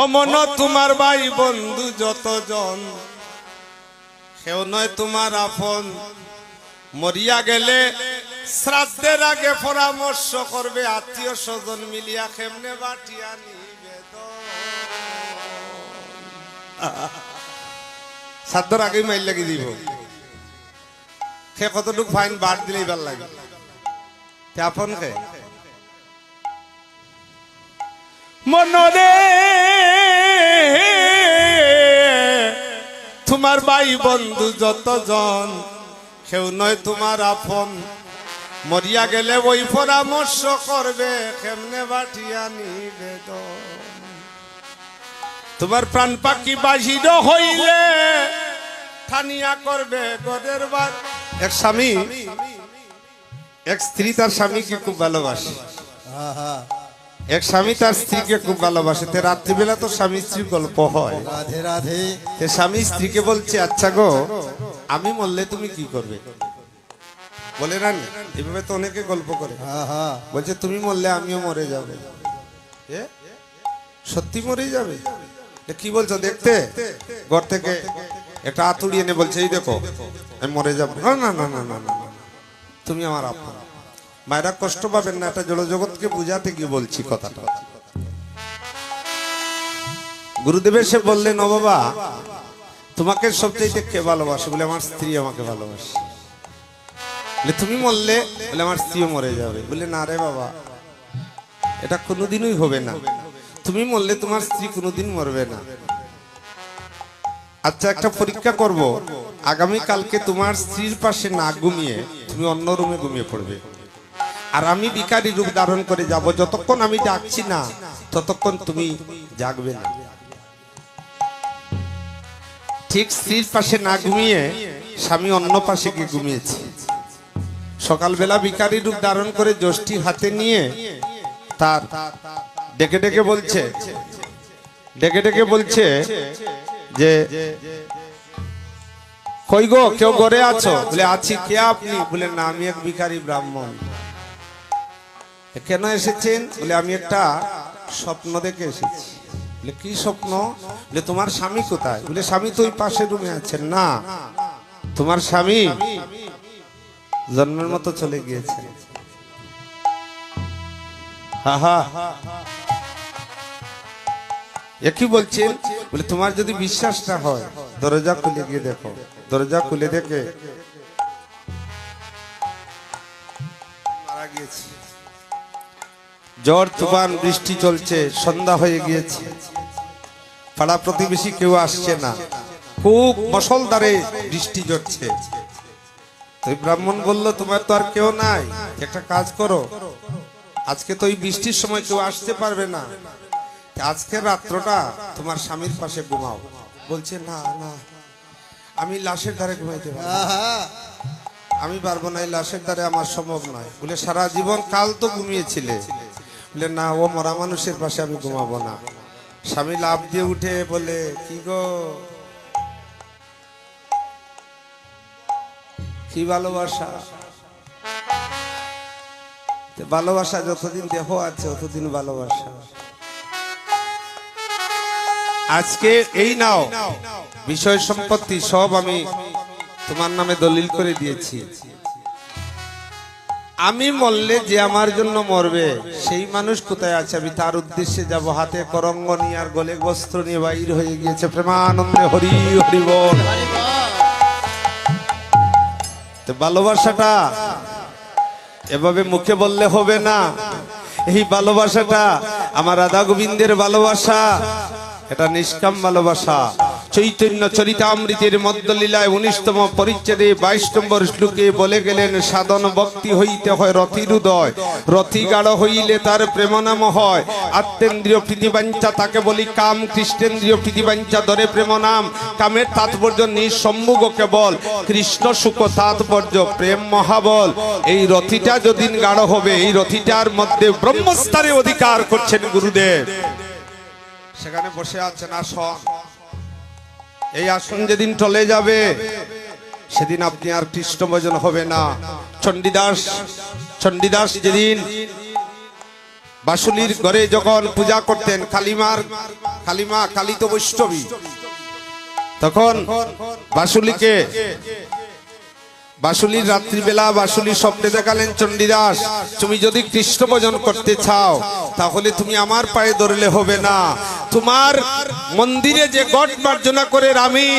ও মন তোমার ভাই বন্ধু যতজন কেউ নয় তোমার আপন, মরিয়া গেলে শ্রাদ্ধের আগে পরামর্শ করবে আত্মীয় স্বজন মিলিয়া কেমনে বাটিয়া নিবেদন। শ্রাদ্ধের আগেই মাইল লাগি দিব, সে কতটুক ফাইন বাদ দিলেই ভাল লাগে। আপন কে মনরে তোমার ভাই বন্ধু যতজন কেউ নয় তোমার আপন, মরিয়া গেলে ওই পরামর্শ করবে কেমনে বাটিয়া নিবেদন। তোমার প্রাণ পাখি বাহির হইলে থানিয়া করবে গদের বাদ। এক স্বামী এক স্ত্রী তার স্বামীকে খুব ভালোবাসে, এক স্বামী তার স্ত্রীকে খুব ভালোবাসে। রাত্রিবেলা তো স্বামী স্ত্রীর গল্প হয়, রাধে রাধে। স্বামী স্ত্রীকে বলছে, আচ্ছা গো আমি মরলে তুমি কি করবে? বলে রানী এভাবে তো অনেকে গল্প করে, বলছে তুমি মরলে আমিও মরে যাবে। সত্যি মরে যাবে? কি বলছো দেখতে? ঘর থেকে একটা আতুড়ি এনে বলছে, এই দেখো আমি মরে যাবো। না না না না না না, তুমি আমার আপন। মায়েরা কষ্ট পাবেন না, এটা জড়জগৎকে বুঝাতে গিয়ে বলছি কথাটা। গুরুদেবের সে বললেন, ও বাবা তোমাকে সবচেয়ে কে ভালোবাসে? বলে আমার স্ত্রী আমাকে ভালোবাসে। বলে তুমি মরলে? বলে আমার স্ত্রীও মরে যাবে। বলে না রে বাবা, এটা কোনোদিনই হবে না। তুমি মরলে তোমার স্ত্রী কোনোদিন মরবে না। আচ্ছা একটা পরীক্ষা করব, আগামী কালকে তোমার স্ত্রীর পাশে না ঘুমিয়ে তুমি অন্য রুমে ঘুমিয়ে পড়বে, আর আমি ভিখারি রূপ ধারণ করে যাব। যতক্ষণ আমি ডাকছি না ততক্ষণ তুমি জাগবে না। ঠিক স্ত্রীর পাশে না ঘুমিয়ে স্বামী অন্য পাশে গিয়ে ঘুমিয়েছে। সকালবেলা ভিখারি রূপ ধারণ করে যষ্টি হাতে নিয়ে তার ডেকে ডেকে বলছে যে কই গো, কেউ ঘরে আছো? বলে আছি। কে আপনি? বলে না আমি এক ভিখারি ব্রাহ্মণ। কেন এসেছেন? বলে আমি একটা স্বপ্ন দেখে এসেছি। বলে কি স্বপ্ন? বলে তোমার স্বামী কোথায়? বলে স্বামী তো ওই পাশের রুমে আছেন। না, তোমার স্বামী জন্মের মতো চলে গিয়েছে। একই বলছেন। বলে তোমার যদি বিশ্বাস না হয় দরজা খুলে গিয়ে দেখো। দরজা খুলে দেখে মারা গিয়েছে। ঝড় তুফান বৃষ্টি চলছে, সন্ধ্যা হয়ে গিয়েছে, পাড়া প্রতিবেশী কেউ আসছে না, খুব মুষলধারে বৃষ্টি ঝরছে। ব্রাহ্মণ বলল, তোমার তো আর কেউ নাই, একটা কাজ করো, আজকে তো এই বৃষ্টির সময় কেউ আসতে পারবে না, আজকের রাত্রটা তোমার স্বামীর পাশে ঘুমাও। বলছে না না, আমি লাশের ধারে ঘুমাইতে পারবো, আমি পারবো না, এই লাশের ধারে আমার সম্ভব নয়। বলে সারা জীবন কাল তো ঘুমিয়েছিলে। বলে না, ও মরা মানুষের পাশে আমি ঘুমাবো না। স্বামী লাফ দিয়ে উঠে বলে, কি গো, কি ভালোবাসা! ভালোবাসা যতদিন দেহ আছে ততদিন ভালোবাসা। আজকে এই নাও, বিষয় সম্পত্তি সব আমি তোমার নামে দলিল করে দিয়েছি। আমি মরলে যে আমার জন্য মরবে সেই মানুষ কোথায় আছে আমি তার উদ্দেশ্যে যাব। হাতে করঙ্গ নিয়ে আর গলে বস্ত্র নিয়ে বাইর হয়ে গিয়েছে। প্রেমানন্দে হরি হরি বল। ভালোবাসাটা এভাবে মুখে বললে হবে না। এই ভালোবাসাটা আমার রাধা গোবিন্দের ভালোবাসা, এটা নিষ্কাম ভালোবাসা। চৈতন্য চরিতামৃতের মধ্যলীলায় 19তম পরিচ্ছেদে 22 নম্বর শ্লোকে বলে গেলেন, সাধন ভক্তি হইতে হয় রথির উদয়, রথি গাঢ় হইলে তার প্রেম নাম হয়। আত্মেন্দ্রিয় প্রীতিবাঞ্ছা তাকে বলি কাম, কৃষ্ণেন্দ্রিয় প্রীতিবাঞ্ছা ধরে প্রেম নাম। কামের তাৎপর্য নিঃসম্মুখ কেবল, কৃষ্ণ সুখ তাৎপর্য প্রেম মহাবল। এই রথিটা যদিন গাঢ় হবে, এই রথিটার মধ্যে ব্রহ্মস্থানে অধিকার করছেন গুরুদেব, সেখানে বসে আছেন আসন। এই আসন যেদিন চলে যাবে সেদিন আপনি আর কৃষ্ণ ভজন হবে না। চণ্ডীদাস যেদিন বাসুলির ঘরে যখন পূজা করতেন, কালী মা, কালী তো বৈষ্ণবী। তখন বাসুলিকে, বাসুলির রাত্রিবেলা বাসুলি স্বপ্নে দেখালেন, চণ্ডীদাস তুমি যদি কৃষ্ণ ভজন করতে চাও তাহলে তুমি আমার পায়ে ধরলে হবে না, তোমার মন্দিরে যে গট মার্জনা করে রামি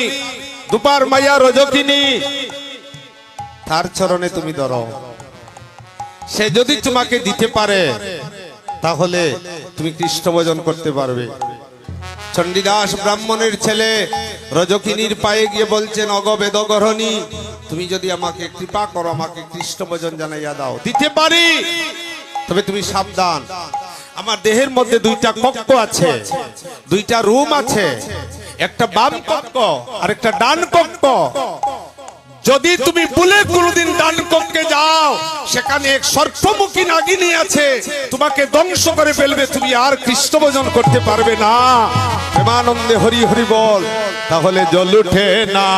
দুপার মাইয়া রজকিনী তার চরণে তুমি ধরো, সে যদি তোমাকে দিতে পারে তাহলে তুমি কৃষ্ণ ভজন করতে পারবে। চণ্ডীদাস ব্রাহ্মণের ছেলে রজকিনীর পায়ে গিয়ে বলছেন, অগ বেদগরহণী তুমি যদি আমাকে কৃপা করো, আমাকে কৃষ্ণ ভজন জানাইয়া দাও, দিতে পারি, তবে তুমি সাবধান, আমার দেহের মধ্যে দুইটা কক্ষ আছে, দুইটা রুম আছে, একটা বাম কক্ষ আর একটা ডান কক্ষ, যদি তুমি ভুলে কোনদিন ডান কক্ষে যাও সেখানে এক সর্পমুখী নাগিনী আছে, তোমাকে ধ্বংস করে ফেলবে, তুমি আর কৃষ্ণ ভজন করতে পারবে না। প্রেমানন্দে হরি হরি বল, তাহলে জল উঠে না,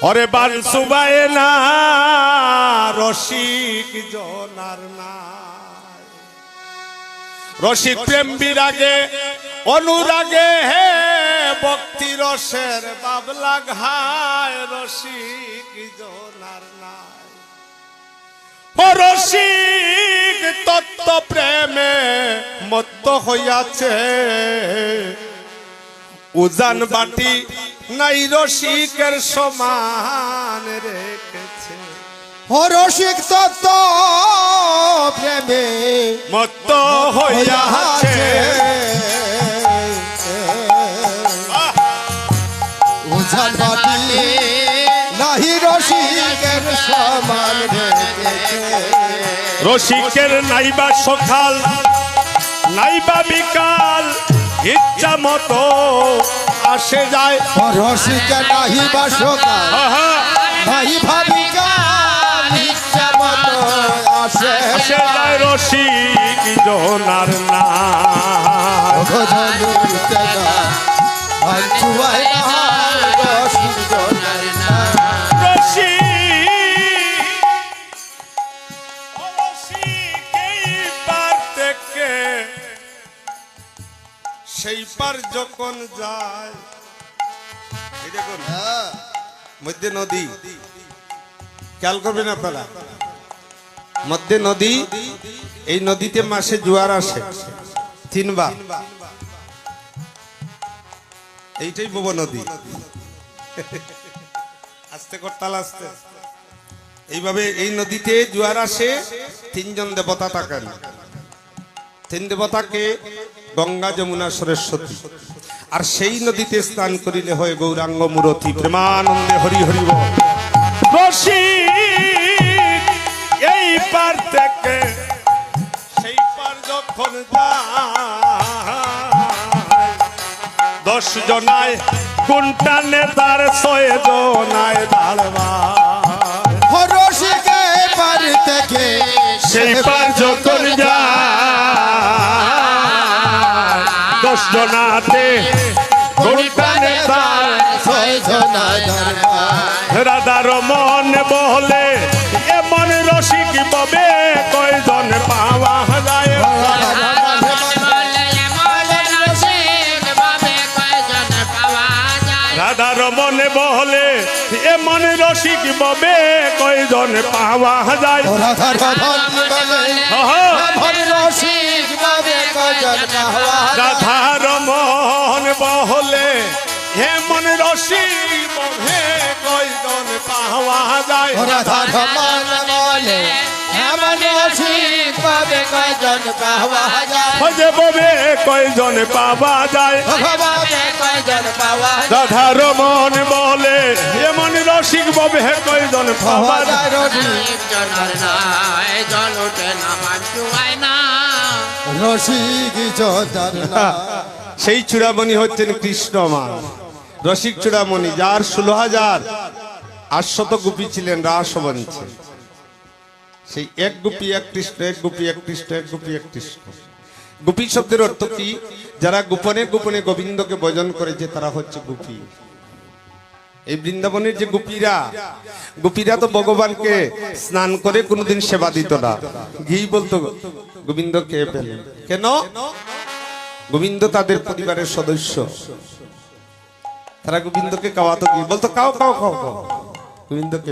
ওরে বানসুবায় না, রসিক জনার না, রসিক প্রেম বিরাগে অনুরাগে হে ভক্তি রসের বাবলা ঘায়, রসিক জনার নাই, ও রসিক তত্ত্ব প্রেমে মত্ত হইয়াছে, উজান বাটি নাই রসিকের সমান রেখেছে, ও রসিক তত্ত্ব প্রেমে মত্ত হইয়াছে, উজান বাটি নাহি রসিকের সমান রেখেছে, রসিকের নাইবা সকাল নাইবা বিকাল, ইচ্ছা মতো আসে যায়, ও রসিকের নাহি বা সকাল নাহি ভাবিকাল, ইচ্ছা মতো আসে যায়, রসিক জনার না, রসিক জনার না, সেই পার যখন যায়, এই দেখুন মধ্যে নদী, খেয়াল করবেন আপনারা, মধ্যে নদী, এই নদীতে মাসে জোয়ার আসে 3 বার, এইটাই ভুব নদী, আস্তে করতাল আস্তে, এইভাবে এই নদীতে জোয়ার আসে, 3 জন দেবতা থাকেন, 3 দেবতাকে গঙ্গা যমুনা সরস্বতী, আর সেই নদীতে স্নান করিলে হয় গৌরাঙ্গ মূরতি। প্রেমানন্দে হরি হরি বল, রসিক এই পার থেকে সেই পার যখন যায়, 10 জনায় কোনটা নেতার 6 জনায় দাঁড়বায়, ও রসিক এই পার থেকে সেই পার যখন যায়, 10 জনাতে কোনটা নেতার 6 জনার দরবার, রাধার মন বলে এমন রসিক ববে কয়জন পাওয়া যায়, রাধার মনে বলে এমন রসিক ববে কয়জন পাওয়া যায়, রাধার রসিক বাবে কজন পাওয়া যায়, রাধার মন বলে এমন রসিক ববে কয়জন পাওয়া যায়, রাধার মন বলে এমন রসিক বাবে কজন পাওয়া যায়, যে ববে কয়জন পাওয়া যায়, বাবে কজন পাওয়া যায়, রাধার মন বলে এমন রসিক ববে কয়জন পাওয়া যায়, রসিক জনার নাই জল ওঠে না বাঁচুয়ায় না, রসিক জনার না, সেই চূড়ামণি হচ্ছেন কৃষ্ণ মা, রসিক চূড়ামণি, যার 16,800 গোপী ছিলেন রাসমঞ্চে, সেই এক গোপী এক কৃষ্ণ, এক গোপী এক কৃষ্ণ, এক গোপী এক কৃষ্ণ। গোপী শব্দের অর্থ কি? যারা গোপনে গোপনে গোবিন্দকে ভজন করেছে তারা হচ্ছে গোপী। এই বৃন্দাবনের যে গোপীরা তো ভগবানকে স্নান করে কোনোদিন সেবা দিত না, ঘি বলতো গোবিন্দ খেয়ে ফেলেন, কেন? গোবিন্দ তাদের পরিবারের সদস্য। তারা গোবিন্দকে খাওয়াতো কি, বলতো খাও খাও খাও খাও, গোবিন্দকে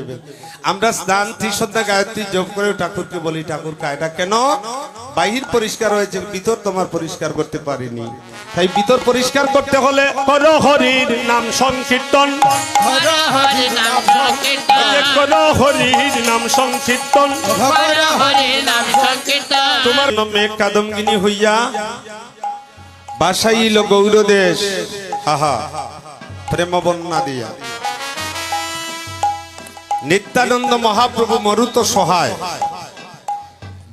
আমরা স্নান ত্রিসন্ধ্যা গায়ত্রী জপ করে ঠাকুরকে বলি ঠাকুর কায়টা কেন, বাহির পরিষ্কার হয়েছে, ভিতর তোমার পরিষ্কার করতে পারিনি, তাই ভিতর পরিষ্কার করতে হলে করো হরির নাম সংকীর্তন, হর হরি নাম সংকীর্তন, করো হরির নাম সংকীর্তন, হর হরি নাম সংকীর্তন। তোমার নামে কাদম্বিনী হইয়া বাসাইল গৌরদেশ, হাহা প্রেম বন্যা দিয়া। নিত্যানন্দ মহাপ্রভু মরুত সহায়,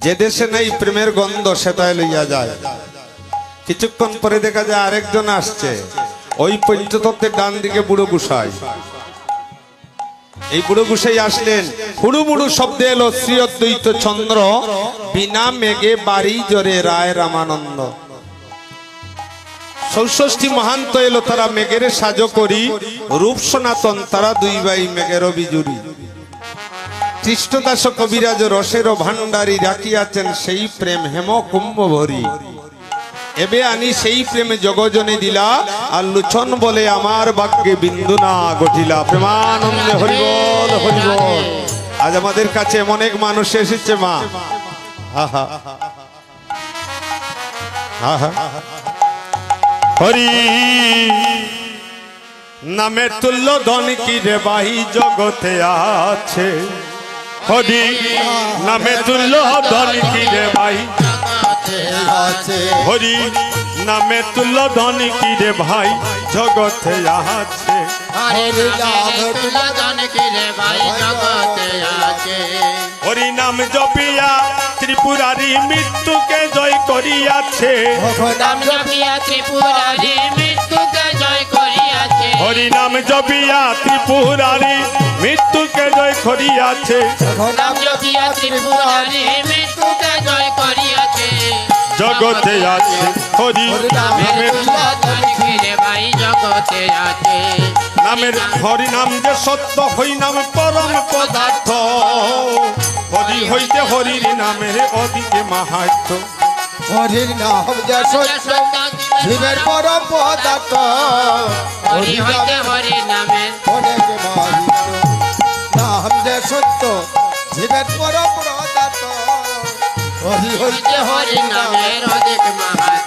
যে দেশে নাই প্রেমের গন্ধ সেটাই লইয়া যায়। কিছুক্ষণ পরে দেখা যায় আরেকজন আসছে, ওই পঞ্চতত্ত্বের ডান দিকে বুড়ো গুসাই। এই বুড়ো গুসাই আসলেন, হুড়ু মুড়ু শব্দে এলো শ্রী অদ্বৈত চন্দ্র, বিনা মেঘে বাড়ি জোরে রায় রামানন্দ। ষষ্ঠী মহান্ত এলো, তারা মেঘের সাজো করি, রূপ সনাতন তারা দুই ভাই মেঘের বিজুরি। কৃষ্ণদাস কবিরাজ রসের ভান্ডারী, রাখিয়াছেন সেই প্রেম হেম কুম্ভ ভরি। এবে আনি সেই প্রেমে জগজনে দিলা, আর লুছন বলে আমার ভাগ্যে বিন্দু না ঘটিলা। প্রেমানন্দে হরিবল হরিবল। আজ আমাদের কাছে এমন এক মানুষ এসেছে মা, আহা আহা হরি নামে তুল্য ধন কি রে ভাই জগতে আছে, হরি নামে তুল্য ধন কি রে ভাই জগতে আছে, হরি নামে তুল্য ধন কি রে ভাই জগতে আছে। হরি নাম তুলধন কি রে ভাই জগতে আছে। হরি নাম জপিয়া ত্রিপুরারি মৃত্যুকে জয় করিয়াছে, নাম জপিয়া ত্রিপুরারি মৃত্যুকে জয় করিয়াছে। হরি নাম জপিয়া ত্রিপুরারি মৃত্যুকে জয় করিয়াছে। নাম জপিয়া ত্রিপুরারি মৃত্যুকে জয় করিয়াছে। জগতে আছে হরি নামের তুলধন কি রে ভাই জগতে আছে। নামের হরি নাম যে সত্য, হই নাম পরম পদার্থ, হরি হইতে হরির নামের অধিকে মাহাত্ম। হরির নাম যে সত্য, শিবের পরম পদার্থ, হরি হইতে হরি নামে অনেক মাহিত। নাম যে সত্য, শিবের পরম পদার্থ, হরি হইতে হরি নামের অধিক মহাত্ম।